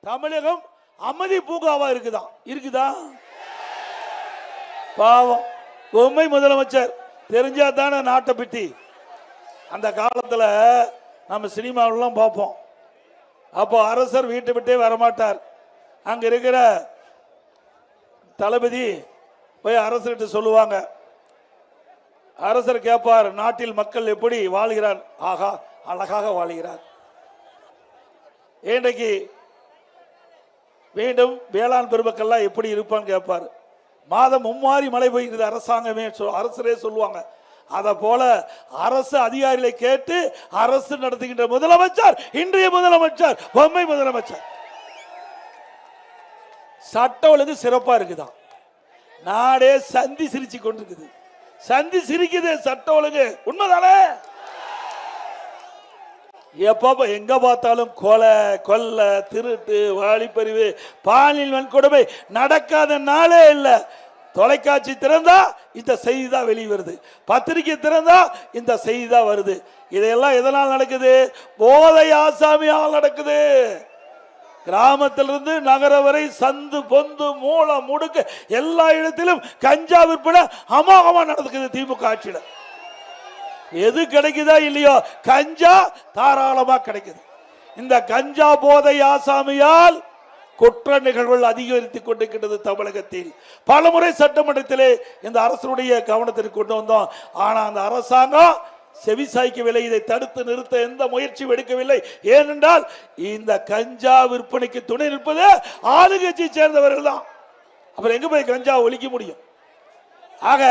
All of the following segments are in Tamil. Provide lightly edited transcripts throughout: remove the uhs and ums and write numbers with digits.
தமிழகம் அமைதி பூங்காவா இருக்குதா? பாவம் பொம்மை முதலமைச்சர் தெரிஞ்சா தானே நாட்டை பற்றி. அந்த காலத்துல நம்ம சினிமாவெல்லாம் பார்ப்போம். அப்போ அரசர் வீட்டை விட்டே வரமாட்டார். அங்க இருக்கிற தளபதி போய் அரசர்கிட்ட சொல்லுவாங்க. அரசர் கேட்பார், நாட்டில் மக்கள் எப்படி வாழ்கிறார்? ஆகா, அழகாக வாழ்கிறார். இன்றைக்கு மீண்டும் வேளாண் பெருமக்கள்லாம் எப்படி இருப்பான்னு கேட்பார். மாதம் மும்மாரி மழை பெய்கிறது அரசாங்கமே அரசரே சொல்லுவாங்க. அத போல அரசு அதிகாரிகளை கேட்டு அரசு நடத்துகின்ற முதலமைச்சர் இன்றைய முதலமைச்சர், பொம்மை முதலமைச்சர். சட்ட ஒழுங்கு சிறப்பா இருக்குதான். நாடே சந்தி சிரிச்சு கொண்டிருக்குது. சந்தி சிரிக்குது சட்ட ஒழுங்கு. உண்மைதானே? எப்ப எங்க பார்த்தாலும் கொலை, கொல்ல, திருட்டு, வாலிபறிவு, பாலியல் வன்கொடுமை நடக்காத நாளே இல்லை. தொலைக்காட்சி திறந்தா இந்த செய்தி தான் வெளியே வருது, பத்திரிகை திறந்தா இந்த செய்தி தான் வருது. இதெல்லாம் எதனால் நடக்குது? போதை ஆசாமியால் நடக்குது. கிராமத்திலிருந்து நகர வரை சந்து பொந்து மூல முடுக்கு எல்லா இடத்திலும் கஞ்சா விற்பனை அமோகமா நடக்குது. திமுக ஆட்சியில எது கிடைக்குதா இல்லையோ கஞ்சா தாராளமா கிடைக்குது. இந்த கஞ்சா போதை ஆசாமியால் குற்ற நிகழ்வுகள் அதிகரித்துக் கொண்டிருக்கிறது தமிழகத்தில். பலமுறை சட்டமன்றத்திலே இந்த அரசுடைய கவனத்திற்கு கொண்டு வந்தோம். ஆனா அந்த அரசாங்கம் செவிசாய்க்கவில்லை. இதை தடுத்து நிறுத்த எந்த முயற்சியும் எடுக்கவில்லை. ஏனென்றால் இந்த கஞ்சா விற்பனைக்கு துணை நிற்பது ஆளுங்கட்சியை சேர்ந்தவர்கள் தான். அப்புறம் எங்க போய் கஞ்சா ஒழிக்க முடியும்? ஆக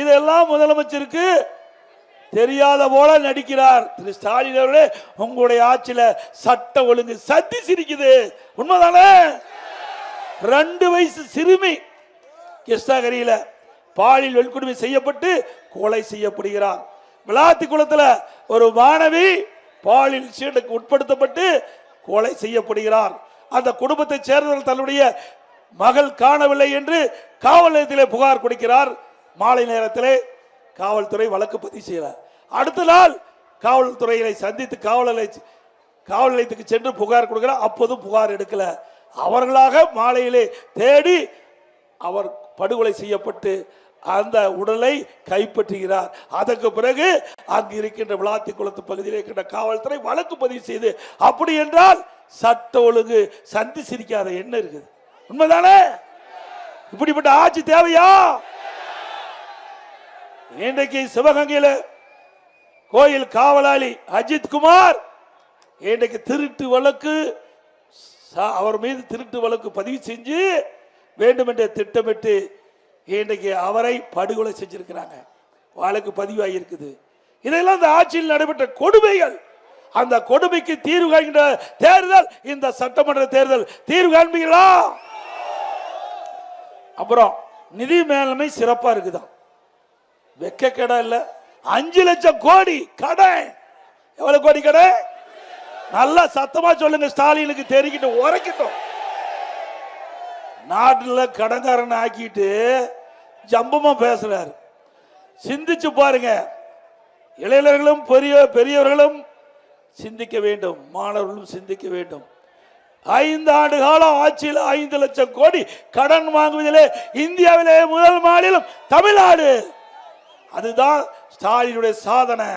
இதெல்லாம் முதலமைச்சருக்கு தெரியாத போல நடிக்கிறார். திரு ஸ்டாலின் அவர்களே, உங்களுடைய ஆட்சியில சட்ட ஒழுங்கு சத்தி சிரிக்குது. உண்மைதானே? 2 வயசு சிறுமி கிருஷ்ணகிரியில பாலியல் வன்கொடுமை செய்யப்பட்டு கொலை செய்யப்படுகிறார். விளாத்தி குளத்தில் ஒரு மாணவி பாலியல் சீண்டுக்கு உட்படுத்தப்பட்டு கொலை செய்யப்படுகிறார். அந்த குடும்பத்தை சேர்ந்தவர்கள் தன்னுடைய மகள் காணவில்லை என்று காவல் நிலையத்திலே புகார் கொடுக்கிறார். மாலை நேரத்திலே காவல்துறை வழக்கு பதிவு செய்கிறார். அடுத்த நாள் காவல்துறையை சந்தித்து காவல் நிலையத்துக்கு சென்று புகார் கொடுக்கிறார். அப்போதும் புகார் எடுக்கல. அவர்களாக மாலையிலே தேடி அவர் படுகொலை செய்யப்பட்டு அந்த உடலை கைப்பற்றுகிறார். அதற்கு பிறகு அங்கு இருக்கின்ற விளாத்தி குளத்து பகுதியில் இருக்கின்ற காவல்துறை வழக்கு பதிவு செய்து, அப்படி என்றால் சட்ட ஒழுங்கு சந்தி சிரிக்காத என்ன இருக்குது? உண்மைதானே? இப்படிப்பட்ட ஆட்சி தேவையா? இன்றைக்கு சிவகங்கையில கோயில் காவலாளி அஜித் குமார் இன்றைக்கு திருட்டு வழக்கு, அவர் மீது திருட்டு வழக்கு பதிவு செஞ்சு வேண்டுமென்றே திட்டமிட்டு இன்றைக்கு அவரை படுகொலை செஞ்சிருக்கிறாங்க. வழக்கு பதிவாகி இருக்குது. இதெல்லாம் இந்த ஆட்சியில் நடைபெற்ற கொடுமைகள். அந்த கொடுமைக்கு தீர்வு காண்கின்ற தேர்தல் இந்த சட்டமன்ற தேர்தல். தீர்வு காண்பீங்களா? அப்புறம் நிதி மேலாண்மை சிறப்பா இருக்குதான். வெக்க கடை இல்ல, 5 லட்சம் கோடி கடன். எவ்வளவு கோடி கடன்? நல்லா சத்தமா சொல்லுங்க, ஸ்டாலினுக்கு தெரிக்கிட்டு உரைக்கட்டும். நாட்டுல கடன்காரன் ஆக்கிட்டு ஜம்பமா பேசுறாரு. சிந்திச்சு பாருங்க. இளைஞர்களும் பெரியவர்களும் சிந்திக்க வேண்டும், மாணவர்களும் சிந்திக்க வேண்டும். 5 ஆண்டு காலம் ஆட்சியில் 5 லட்சம் கோடி கடன் வாங்குவதிலே இந்தியாவிலே முதல் மாநிலம் தமிழ்நாடு. அதுதான் ஸ்டாலினுடைய சாதனை.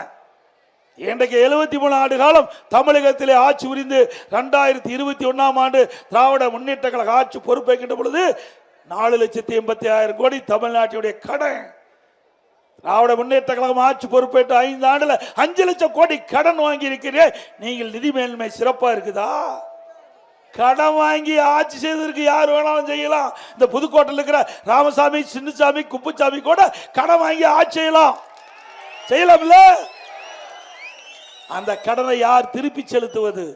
இன்றைக்கு 73 ஆண்டு காலம் தமிழகத்திலே ஆட்சி புரிந்து 2021ஆம் ஆண்டு திராவிட முன்னேற்ற கழக ஆட்சி பொறுப்பேற்கின்ற பொழுது 4,80,000 கோடி தமிழ்நாட்டினுடைய கடன். திராவிட முன்னேற்ற கழகம் ஆட்சி பொறுப்பேற்ற 5 ஆண்டுல 5 லட்சம் கோடி கடன் வாங்கி இருக்கிறேன். நீங்கள் நிதி மேன்மை சிறப்பா இருக்குதா? கடன் வாங்கி ஆட்சி செய்வதற்கு யார் வேணாலும் செய்யலாம். இந்த புதுக்கோட்டையில் இருக்கிற ராமசாமி, சின்னசாமி, குப்புசாமி கூட கடன் வாங்கி ஆட்சி செய்யலாம்ல. அந்த கடனை யார் திருப்பி செலுத்துவது?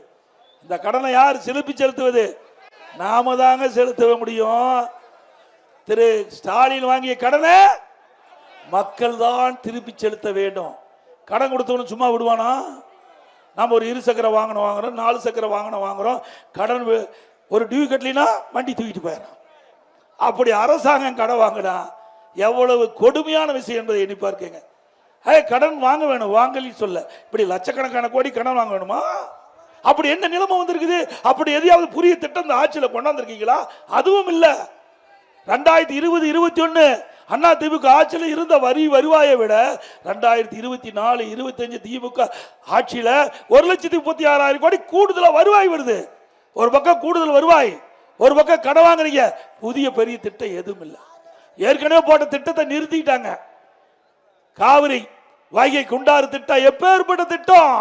இந்த கடனை யார் திருப்பி செலுத்துவது? நாம தாங்க செலுத்த முடியும். திரு ஸ்டாலின் வாங்கிய கடனை மக்கள் தான் திருப்பி செலுத்த வேண்டும். கடன் கொடுத்தவனு சும்மா விடுவானா? நம்ம ஒரு 2 சக்கர வாகனம் வாங்குறோம், 4 சக்கர வாகனம் வாங்குறோம். கடன் ஒரு டியூ கட்டலினா வண்டி தூக்கிட்டு போயிடும். அப்படி அரசாங்கம் கடன் வாங்கினா எவ்வளவு கொடுமையான விஷயம் என்பதை எண்ணி பார்க்கங்க. கடன் வாங்க வேணும், வாங்கலி சொல்ல. இப்படி லட்சக்கணக்கான கோடி கடன் வாங்க வேணுமா? அப்படி என்ன நிலைமை வந்திருக்குது? அப்படி எதையாவது புதிய திட்டம் இந்த ஆட்சியில கொண்டாந்துருக்கீங்களா? அதுவும் இல்ல. 2020-21 அண்ணா திமுக ஆட்சியில் இருந்த வருவாயை விட 2024-25 திமுக ஆட்சியில 1,36,000 கோடி கூடுதலா வருவாய் வருது. ஒரு பக்கம் கூடுதல் வருவாய், ஒரு பக்கம் கடன் வாங்குறீங்க. புதிய பெரிய திட்டம் எதுவும் இல்லை. ஏற்கனவே போட்ட திட்டத்தை நிறுத்திட்டாங்க. காவிரி வைகை குண்டாறு திட்டம் எப்பேற்பட்ட திட்டம்?